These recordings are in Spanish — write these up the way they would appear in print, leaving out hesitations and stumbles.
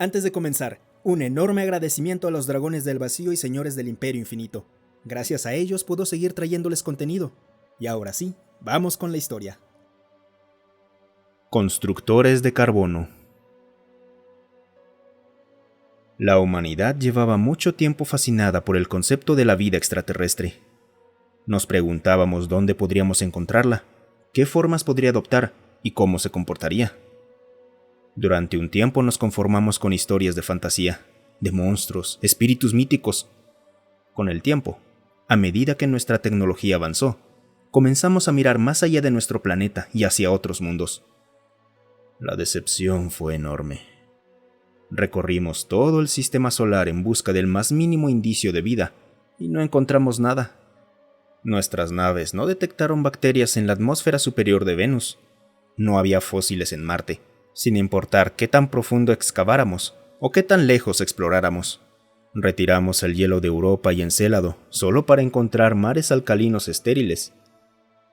Antes de comenzar, un enorme agradecimiento a los dragones del vacío y señores del Imperio Infinito. Gracias a ellos puedo seguir trayéndoles contenido. Y ahora sí, vamos con la historia. Constructores de carbono. La humanidad llevaba mucho tiempo fascinada por el concepto de la vida extraterrestre. Nos preguntábamos dónde podríamos encontrarla, qué formas podría adoptar y cómo se comportaría. Durante un tiempo nos conformamos con historias de fantasía, de monstruos, espíritus míticos. Con el tiempo, a medida que nuestra tecnología avanzó, comenzamos a mirar más allá de nuestro planeta y hacia otros mundos. La decepción fue enorme. Recorrimos todo el sistema solar en busca del más mínimo indicio de vida y no encontramos nada. Nuestras naves no detectaron bacterias en la atmósfera superior de Venus. No había fósiles en Marte, sin importar qué tan profundo excaváramos o qué tan lejos exploráramos. Retiramos el hielo de Europa y Encélado solo para encontrar mares alcalinos estériles.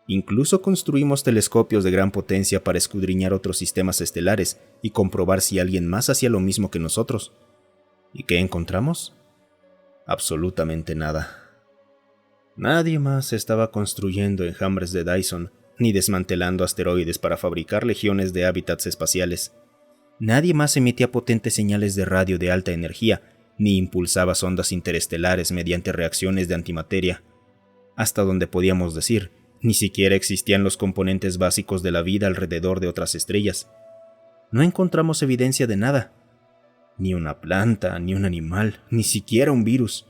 Incluso construimos telescopios de gran potencia para escudriñar otros sistemas estelares y comprobar si alguien más hacía lo mismo que nosotros. ¿Y qué encontramos? Absolutamente nada. Nadie más estaba construyendo enjambres de Dyson ni desmantelando asteroides para fabricar legiones de hábitats espaciales. Nadie más emitía potentes señales de radio de alta energía ni impulsaba sondas interestelares mediante reacciones de antimateria. Hasta donde podíamos decir, ni siquiera existían los componentes básicos de la vida alrededor de otras estrellas. No encontramos evidencia de nada. Ni una planta, ni un animal, ni siquiera un virus.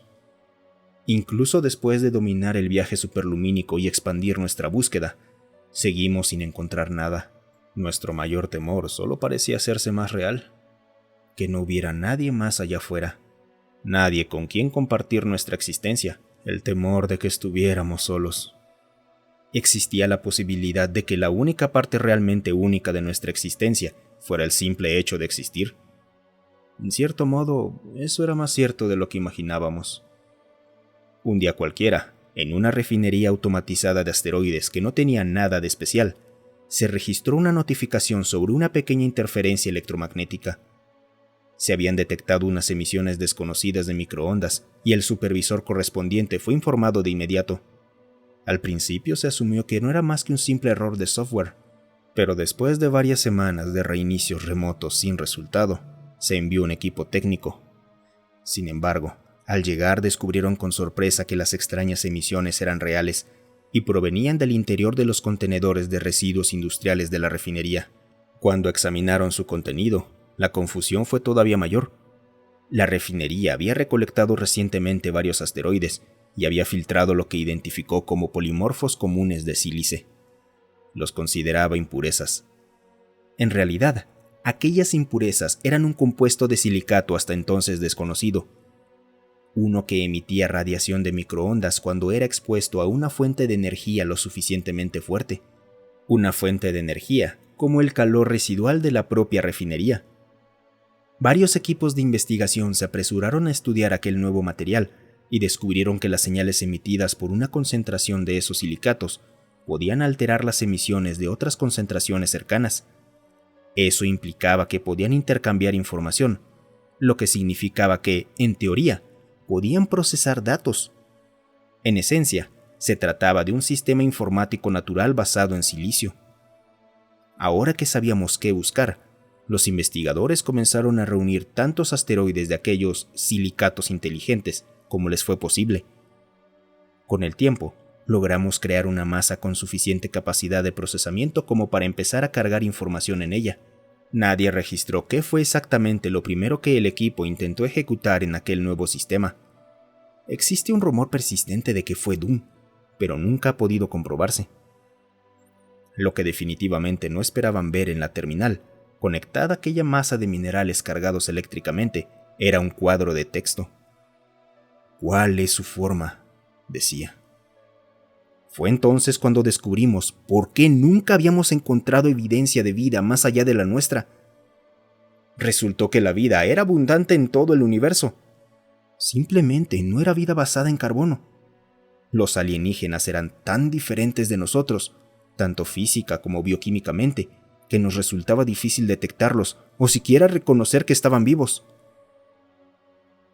Incluso después de dominar el viaje superlumínico y expandir nuestra búsqueda, seguimos sin encontrar nada. Nuestro mayor temor solo parecía hacerse más real. Que no hubiera nadie más allá afuera. Nadie con quien compartir nuestra existencia. El temor de que estuviéramos solos. Existía la posibilidad de que la única parte realmente única de nuestra existencia fuera el simple hecho de existir. En cierto modo, eso era más cierto de lo que imaginábamos. Un día cualquiera, en una refinería automatizada de asteroides que no tenía nada de especial, se registró una notificación sobre una pequeña interferencia electromagnética. Se habían detectado unas emisiones desconocidas de microondas y el supervisor correspondiente fue informado de inmediato. Al principio se asumió que no era más que un simple error de software, pero después de varias semanas de reinicios remotos sin resultado, se envió un equipo técnico. Sin embargo, al llegar descubrieron con sorpresa que las extrañas emisiones eran reales y provenían del interior de los contenedores de residuos industriales de la refinería. Cuando examinaron su contenido, la confusión fue todavía mayor. La refinería había recolectado recientemente varios asteroides y había filtrado lo que identificó como polimorfos comunes de sílice. Los consideraba impurezas. En realidad, aquellas impurezas eran un compuesto de silicato hasta entonces desconocido, uno que emitía radiación de microondas cuando era expuesto a una fuente de energía lo suficientemente fuerte, una fuente de energía como el calor residual de la propia refinería. Varios equipos de investigación se apresuraron a estudiar aquel nuevo material y descubrieron que las señales emitidas por una concentración de esos silicatos podían alterar las emisiones de otras concentraciones cercanas. Eso implicaba que podían intercambiar información, lo que significaba que, en teoría, podían procesar datos. En esencia, se trataba de un sistema informático natural basado en silicio. Ahora que sabíamos qué buscar, los investigadores comenzaron a reunir tantos asteroides de aquellos silicatos inteligentes como les fue posible. Con el tiempo, logramos crear una masa con suficiente capacidad de procesamiento como para empezar a cargar información en ella. Nadie registró qué fue exactamente lo primero que el equipo intentó ejecutar en aquel nuevo sistema. Existe un rumor persistente de que fue Doom, pero nunca ha podido comprobarse. Lo que definitivamente no esperaban ver en la terminal, conectada a aquella masa de minerales cargados eléctricamente, era un cuadro de texto. ¿Cuál es su forma?, decía. Fue entonces cuando descubrimos por qué nunca habíamos encontrado evidencia de vida más allá de la nuestra. Resultó que la vida era abundante en todo el universo. Simplemente no era vida basada en carbono. Los alienígenas eran tan diferentes de nosotros, tanto física como bioquímicamente, que nos resultaba difícil detectarlos o siquiera reconocer que estaban vivos.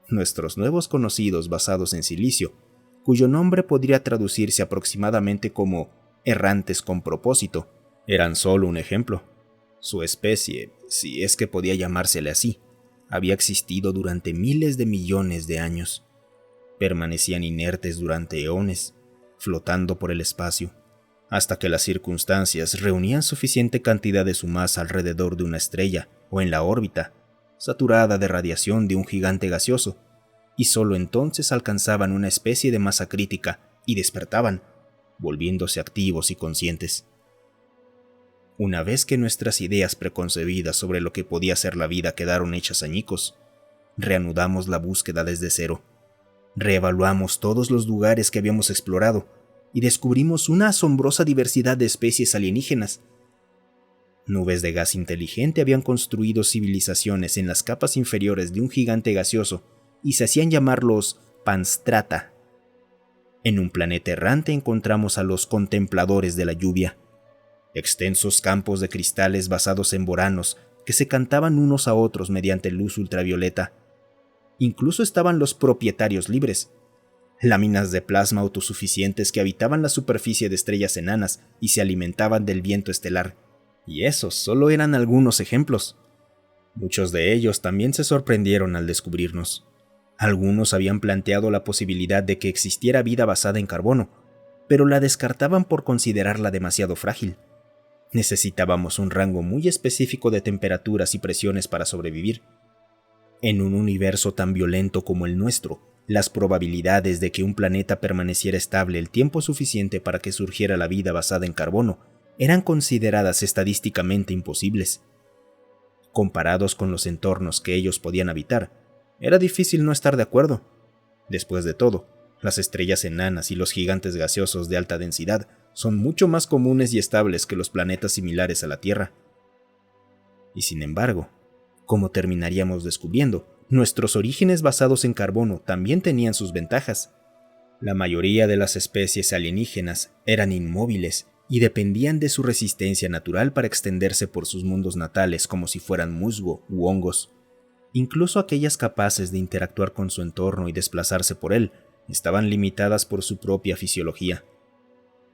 Nuestros nuevos conocidos basados en silicio, cuyo nombre podría traducirse aproximadamente como errantes con propósito, eran solo un ejemplo. Su especie, si es que podía llamársele así, había existido durante miles de millones de años. Permanecían inertes durante eones, flotando por el espacio, hasta que las circunstancias reunían suficiente cantidad de su masa alrededor de una estrella o en la órbita, saturada de radiación de un gigante gaseoso, y solo entonces alcanzaban una especie de masa crítica y despertaban, volviéndose activos y conscientes. Una vez que nuestras ideas preconcebidas sobre lo que podía ser la vida quedaron hechas añicos, reanudamos la búsqueda desde cero. Reevaluamos todos los lugares que habíamos explorado y descubrimos una asombrosa diversidad de especies alienígenas. Nubes de gas inteligente habían construido civilizaciones en las capas inferiores de un gigante gaseoso y se hacían llamar los Panstrata. En un planeta errante encontramos a los contempladores de la lluvia, extensos campos de cristales basados en boranos que se cantaban unos a otros mediante luz ultravioleta. Incluso estaban los propietarios libres, láminas de plasma autosuficientes que habitaban la superficie de estrellas enanas y se alimentaban del viento estelar. Y esos solo eran algunos ejemplos. Muchos de ellos también se sorprendieron al descubrirnos. Algunos habían planteado la posibilidad de que existiera vida basada en carbono, pero la descartaban por considerarla demasiado frágil. Necesitábamos un rango muy específico de temperaturas y presiones para sobrevivir. En un universo tan violento como el nuestro, las probabilidades de que un planeta permaneciera estable el tiempo suficiente para que surgiera la vida basada en carbono eran consideradas estadísticamente imposibles. Comparados con los entornos que ellos podían habitar, era difícil no estar de acuerdo. Después de todo, las estrellas enanas y los gigantes gaseosos de alta densidad son mucho más comunes y estables que los planetas similares a la Tierra. Y sin embargo, como terminaríamos descubriendo, nuestros orígenes basados en carbono también tenían sus ventajas. La mayoría de las especies alienígenas eran inmóviles y dependían de su resistencia natural para extenderse por sus mundos natales como si fueran musgo u hongos. Incluso aquellas capaces de interactuar con su entorno y desplazarse por él estaban limitadas por su propia fisiología.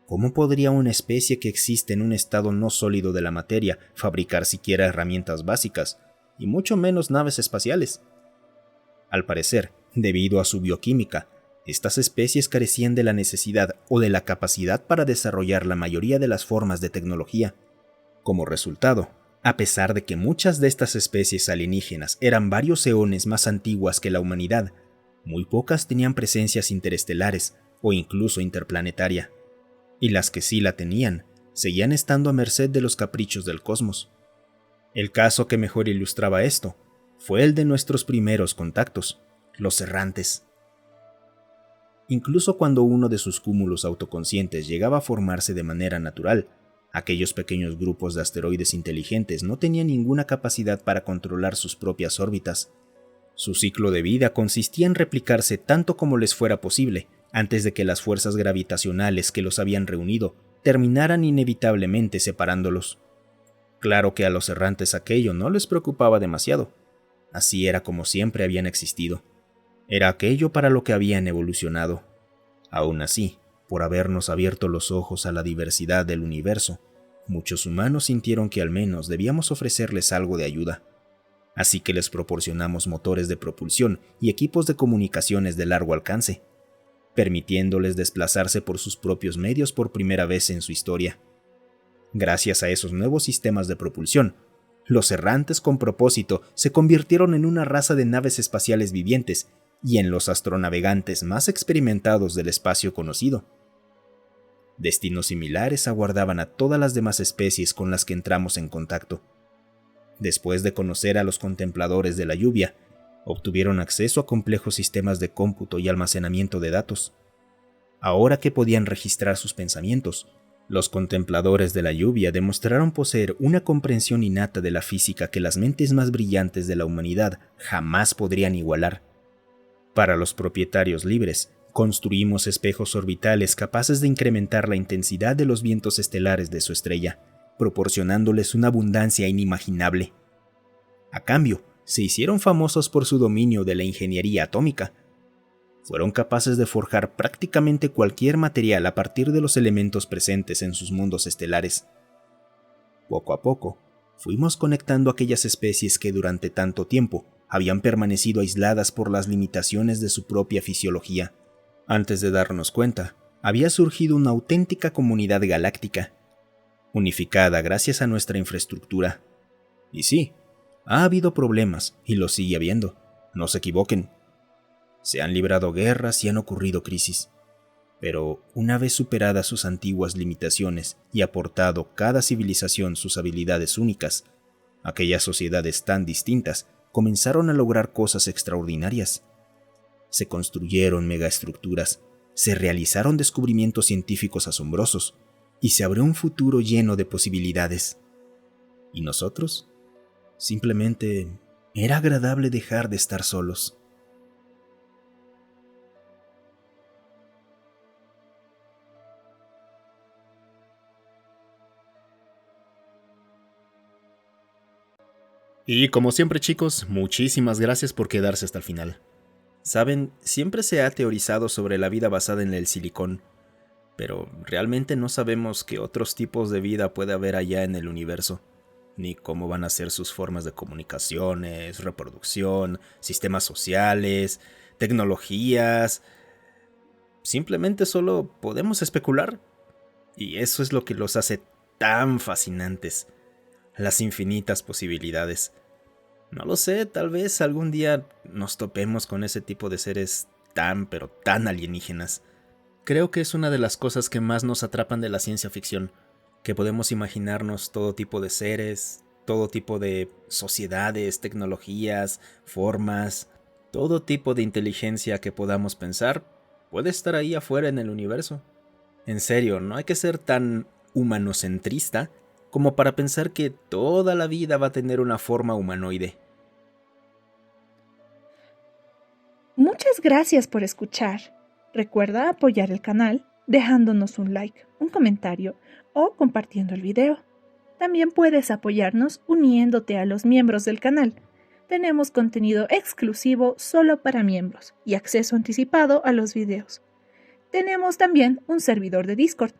¿Cómo podría una especie que existe en un estado no sólido de la materia fabricar siquiera herramientas básicas, y mucho menos naves espaciales? Al parecer, debido a su bioquímica, estas especies carecían de la necesidad o de la capacidad para desarrollar la mayoría de las formas de tecnología. Como resultado, a pesar de que muchas de estas especies alienígenas eran varios eones más antiguas que la humanidad, muy pocas tenían presencias interestelares o incluso interplanetaria, y las que sí la tenían, seguían estando a merced de los caprichos del cosmos. El caso que mejor ilustraba esto fue el de nuestros primeros contactos, los errantes. Incluso cuando uno de sus cúmulos autoconscientes llegaba a formarse de manera natural, aquellos pequeños grupos de asteroides inteligentes no tenían ninguna capacidad para controlar sus propias órbitas. Su ciclo de vida consistía en replicarse tanto como les fuera posible, antes de que las fuerzas gravitacionales que los habían reunido terminaran inevitablemente separándolos. Claro que a los errantes aquello no les preocupaba demasiado. Así era como siempre habían existido. Era aquello para lo que habían evolucionado. Aún así, por habernos abierto los ojos a la diversidad del universo, muchos humanos sintieron que al menos debíamos ofrecerles algo de ayuda. Así que les proporcionamos motores de propulsión y equipos de comunicaciones de largo alcance, permitiéndoles desplazarse por sus propios medios por primera vez en su historia. Gracias a esos nuevos sistemas de propulsión, los errantes con propósito se convirtieron en una raza de naves espaciales vivientes y en los astronavegantes más experimentados del espacio conocido. Destinos similares aguardaban a todas las demás especies con las que entramos en contacto. Después de conocer a los contempladores de la lluvia, obtuvieron acceso a complejos sistemas de cómputo y almacenamiento de datos. Ahora que podían registrar sus pensamientos, los contempladores de la lluvia demostraron poseer una comprensión innata de la física que las mentes más brillantes de la humanidad jamás podrían igualar. Para los propietarios libres, construimos espejos orbitales capaces de incrementar la intensidad de los vientos estelares de su estrella, proporcionándoles una abundancia inimaginable. A cambio, se hicieron famosos por su dominio de la ingeniería atómica. Fueron capaces de forjar prácticamente cualquier material a partir de los elementos presentes en sus mundos estelares. Poco a poco, fuimos conectando aquellas especies que durante tanto tiempo habían permanecido aisladas por las limitaciones de su propia fisiología. Antes de darnos cuenta, había surgido una auténtica comunidad galáctica, unificada gracias a nuestra infraestructura. Y sí, ha habido problemas, y los sigue habiendo, no se equivoquen. Se han librado guerras y han ocurrido crisis. Pero una vez superadas sus antiguas limitaciones y aportado cada civilización sus habilidades únicas, aquellas sociedades tan distintas comenzaron a lograr cosas extraordinarias. Se construyeron megaestructuras, se realizaron descubrimientos científicos asombrosos, y se abrió un futuro lleno de posibilidades. ¿Y nosotros? Simplemente era agradable dejar de estar solos. Y como siempre, chicos, muchísimas gracias por quedarse hasta el final. Saben, siempre se ha teorizado sobre la vida basada en el silicón, pero realmente no sabemos qué otros tipos de vida puede haber allá en el universo, ni cómo van a ser sus formas de comunicaciones, reproducción, sistemas sociales, tecnologías. Simplemente solo podemos especular, y eso es lo que los hace tan fascinantes. Las infinitas posibilidades. No lo sé, tal vez algún día nos topemos con ese tipo de seres tan pero tan alienígenas. Creo que es una de las cosas que más nos atrapan de la ciencia ficción, que podemos imaginarnos todo tipo de seres, todo tipo de sociedades, tecnologías, formas, todo tipo de inteligencia que podamos pensar puede estar ahí afuera en el universo. En serio, no hay que ser tan humanocentrista como para pensar que toda la vida va a tener una forma humanoide. Muchas gracias por escuchar. Recuerda apoyar el canal dejándonos un like, un comentario o compartiendo el video. También puedes apoyarnos uniéndote a los miembros del canal. Tenemos contenido exclusivo solo para miembros y acceso anticipado a los videos. Tenemos también un servidor de Discord.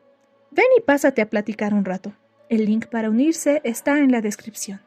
Ven y pásate a platicar un rato. El link para unirse está en la descripción.